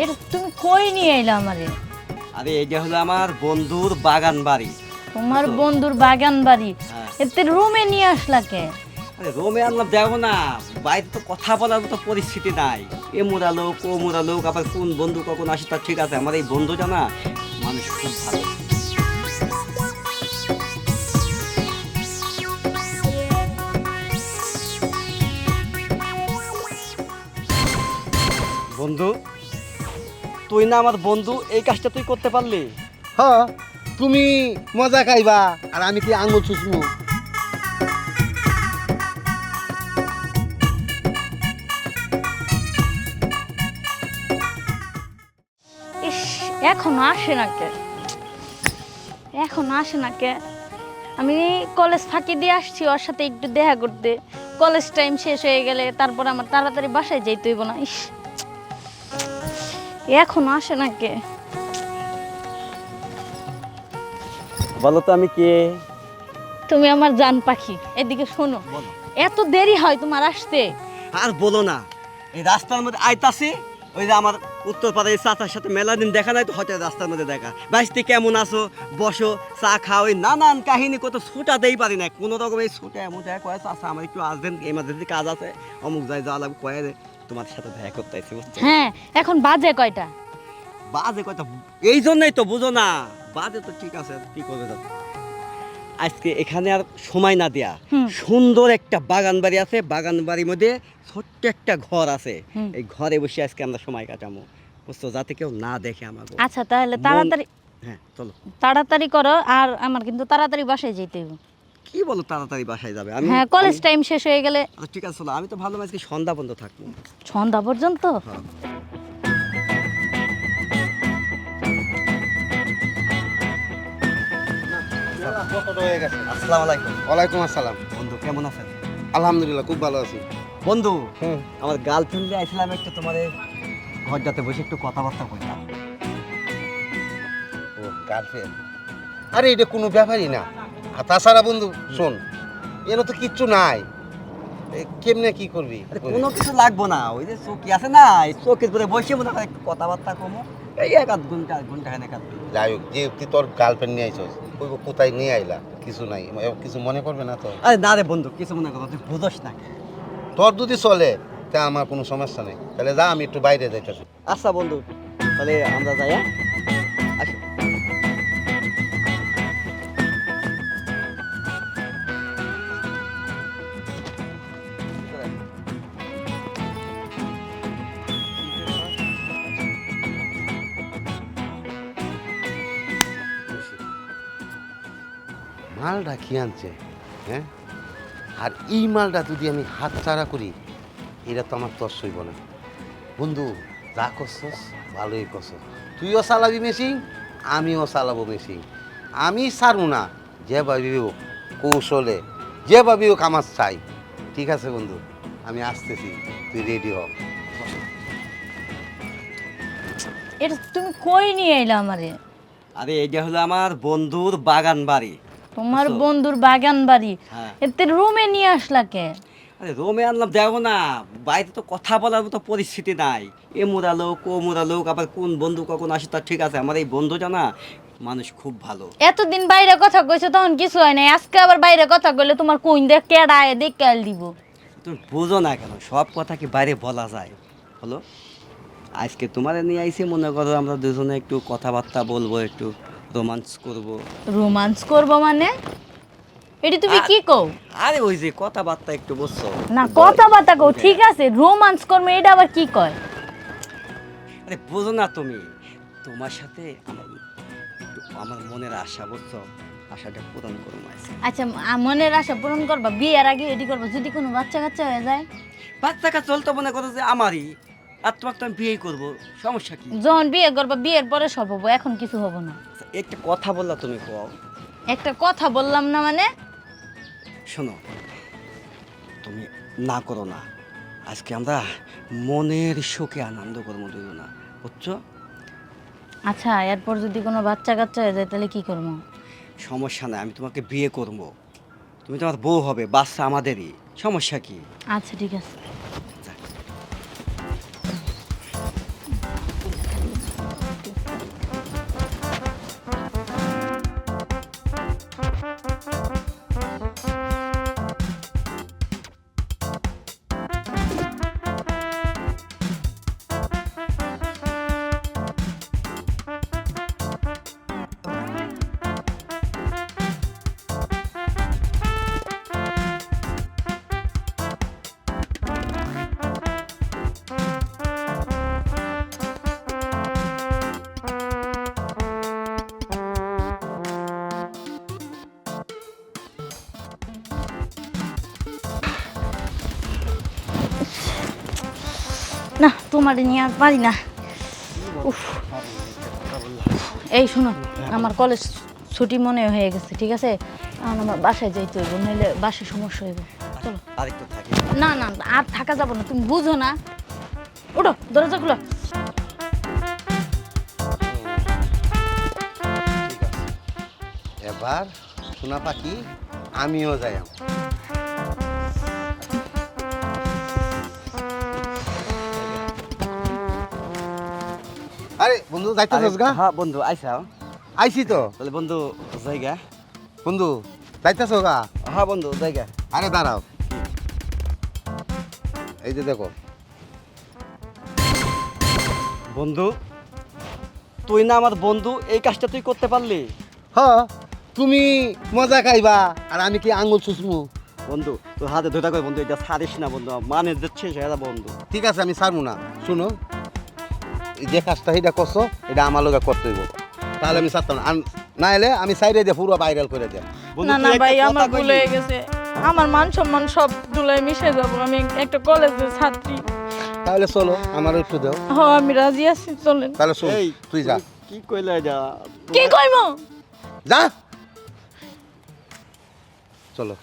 এটা তুমি কই নিয়ে এলা আমারে? আরে এটা হলো আমার বন্ধুর বাগান বাড়ি। তোমার বন্ধুর বাগান বাড়ি? হ্যাঁ। এতে রুমে নিয়ে আসলা কে? আরে রোমে আনলাম দেখো না, বাইরে তো কথা বলার মতো পরিস্থিতি নাই। এ মোরা লোক ও মোরা লোক, আবার কোন বন্ধু কখন আসে তার ঠিক আছে। আমার এই বন্ধুটা না মানুষ খুব ভালো। বন্ধু, তুই না আমার বন্ধু, এই কাজটা তুই করতে পারলি? হ্যাঁ, তুমি মজা খাইবা আর আমি কি আঙুল চুষমু? ইস, এখনো আসে না কে? এখনো আসে না কে? আমি কলেজ ফাঁকি দিয়ে আসছি ওর সাথে একটু দেখা করতে। কলেজ টাইম শেষ হয়ে গেলে তারপর আমার তাড়াতাড়ি বাসায় যাইতে হইব না। ইস, এখনো আসে না কে? বলো তো আমি কে? তুমি আমার জান পাখি, এদিকে শোনো। বলো। এত দেরি হয় তোমার আসতে? আর বলো না, এই রাস্তার মধ্যে আইতাছি, ওই যে আমার উত্তরপাড়ার এই চাচার সাথে মেলা দিন দেখা নাই তো, হয়তো রাস্তার মধ্যে দেখা। বাইসতি কেমন আছো, বসো, চা খাও, ওই নানান কাহিনী কত ছুটাতেই পারি না। কোনো রকম এই ছুটে এমন যায় কয়ে, চাচা আমার একটু আসবেন, এমার্জেন্সি কাজ আছে, অমুক যায় যাওয়া লাগবে, কয়ে তোমার সাথে দেখা করতে আইছি, বুঝছো? হ্যাঁ, এখন বাজে কয়টা? বাজে কথা এই জন্যই তো বুঝো না। বাজে তো ঠিক আছে, কি করবে দাদা। আজকে এখানে আর সময় না দেয়া, সুন্দর একটা বাগান বাড়ি আছে, বাগান বাড়ির মধ্যে ছোট্ট একটা ঘর আছে, এই ঘরে বসে আজকে আমরা সময় কাটাবো, বুঝছো, যাতে কেউ না দেখে আমাকে। আচ্ছা, তাহলে তাড়াতাড়ি হ্যাঁ চলো। তাড়াতাড়ি করো, আর আমার কিন্তু তাড়াতাড়ি বাসায় যেতে হবে। কি বলো তাড়াতাড়ি বাসায় যাবে? আমি হ্যাঁ, কলেজ টাইম শেষ হয়ে গেলে। আচ্ছা ঠিক আছে চলো, আমি তো ভালো আজকে সন্ধ্যা পর্যন্ত থাকবো। সন্ধ্যা পর্যন্ত? হ্যাঁ। হয়ে গেছে। আসসালামু আলাইকুম। ওয়ালাইকুম আসসালাম। বন্ধু কেমন আছেন? আলহামদুলিল্লাহ, খুব ভালো আছি। বন্ধু, হুম। আমার গার্লফ্রেন্ডে আইছিলাম একটু তোমার এই ঘরটাতে বসে একটু কথাবার্তা কইলাম। ও গার্লফ্রেন্ড? আরে এটা কোনো ব্যাপারই না। আর তাছাড়া বন্ধু শোন, এর তো কিচ্ছু নাই। কেমনে কি করবি? আরে কোনো কিছু লাগবো না, ওই যে চৌকি আছে না, এই চৌকির পরে বসে মনে হয় একটু কথাবার্তা কমো, এই এক আধ ঘন্টা এক আধ ঘন্টা। যাই হোক, যে তুই তোর গার্লফ্রেন্ড নিয়ে আইছস, ওই কোথায় নিয়ে আইলা? কিছু নাই, কিছু মনে করবে না তো? আরে না রে বন্ধু, কিছু মনে করো, তুই বুঝোস না। তোর যদি চলে তা আমার কোনো সমস্যা নেই। তাহলে যা, আমি একটু বাইরে যাইতেছি। আচ্ছা বন্ধু, তাহলে আমরা যাই, হ্যাঁ? আসো। মালটা কি আনছে, হ্যাঁ? আর এই মালটা যদি আমি হাত ছাড়া করি, এটা তো আমার তস হইব না। বন্ধু, যা করছস ভালোই করছস। তুইও চালাবি মেশিন, আমিও চালাবো মেশিন। আমি ছাড়ু না, যে ভাবিও কৌশলে, যে ভাবিও কামাজ চাই। ঠিক আছে বন্ধু, আমি আসতেছি, তুই রেডি হ। এটা তুমি কই নিয়ে এলা আমারে? আরে এইটা হলো আমার বন্ধুর বাগান বাড়ি। তোমার বুঝছো? বন্ধুর বাগান বাড়ি? হ্যাঁ। এতে রুমে নিয়ে আসলা কে? আরে রোমে আনলাম দেখো না, বাইরে তো কথা বলার মতো পরিস্থিতি নাই। এ মোরা লোক ও মোরা লোক, আবার কোন বন্ধু কখন আসে তার ঠিক আছে। আমার এই বন্ধুটা না মানুষ খুব ভালো। এতদিন বাইরে কথা কইছো তখন কিছু হয় নাই, আজকে আবার বাইরে কথা কইলে তোমার কোন দেখ কেডায় দেখ কেল দিব। তুমি বুঝো না কেন, সব কথা কি বাইরে বলা যায়? হলো আজকে তোমার নিয়ে আইসি, মনে করো আমরা দুজনে একটু কথাবার্তা বলবো, একটু রোমান্স করব। রোমান্স করব মানে? এটি তুমি কি কও? আরে ওই যে কথাবার্তা একটু বুঝছো না, কথাবার্তা কও ঠিক আছে, রোমান্স করবে এটা আবার কি কয়? আরে বুঝো না তুমি, তোমার সাথে আমার আমার মনের আশা, বুঝছো, আশাটা পূরণ করবো আজকে। আচ্ছা, মনের আশা পূরণ করবা, বিয়ের আগে এটি করবা, যদি কোনো বাচ্চা কাচ্চা হয়ে যায়? বাচ্চা কাচ্চা চলতে মনে করো যে আমারই, আর তোমাকে তো আমি বিয়েই করবো, সমস্যা কি? যখন বিয়ে করবা বিয়ের পরে সব হবো, এখন কিছু হবো না। একটা কথা বললা তুমি, কও। একটা কথা বললাম না মানে? শোনো, তুমি না করো না, আজকে আমরা মনের সুখে আনন্দ করবো দুজনা, বুঝছো? আচ্ছা, এরপর যদি কোনো বাচ্চা কাচ্চা হয়ে যায় তাহলে কি করবো? সমস্যা নাই, আমি তোমাকে বিয়ে করবো, তুমি তোমার বউ হবে, বাচ্চা আমাদেরই, সমস্যা কি? আচ্ছা ঠিক আছে। না তোমার নিয়ে আর পারি না। উফ এই শোনো, আমার কলেজ ছুটি মনে হয়ে গেছে, ঠিক আছে? এখন আমার বাসায় যাইতে হইব, নইলে বাসায় সমস্যা হইব। চলো। আরেকটু থাকি। না না আর থাকা যাব না, তুমি বুঝো না। ওঠো, দরজা খুলো। এবার সোনা পাখি আমিও যাই। আরে বন্ধু যাইতেছস গা? হ্যাঁ বন্ধু আইসাও। আইছি তো। তাহলে বন্ধু জায়গা। বন্ধু যাইতেছ গা? হ্যাঁ বন্ধু জায়গা। আরে দাঁড়াও, এই যে দেখো। বন্ধু তুই না আমার বন্ধু, এই কাজটা তুই করতে পারলি? হ, তুমি মজা খাইবা আর আমি কি আঙুল চুষমু? বন্ধু তোর হাতে ধরে কই বন্ধু, এটা ছাড়িস না বন্ধু, মানে দিচ্ছে সেটা বন্ধু। ঠিক আছে আমি ছাড়বো না। শুনো, এই যে কাজটা এটা করছো এটা আমার লোক করতে হইব, তাহলে আমি ছাড়তাম না। আর না এলে আমি সাইডে দিয়ে পুরো ভাইরাল করে দেয়। বন্ধু, না তুই না একটা ভাই, কথা আমার ভুল কইলি। হয়ে গেছে। আমার মান সম্মান সব ধুলায় মিশে যাবো। আমি একটা কলেজের ছাত্রী। তাহলে চলো আমারও একটু দাও। হ্যাঁ আমি রাজি আছি, চলেন। তাহলে শোন, এই তুই যা কি কইলা যা। কি কইমো? যা, চলো।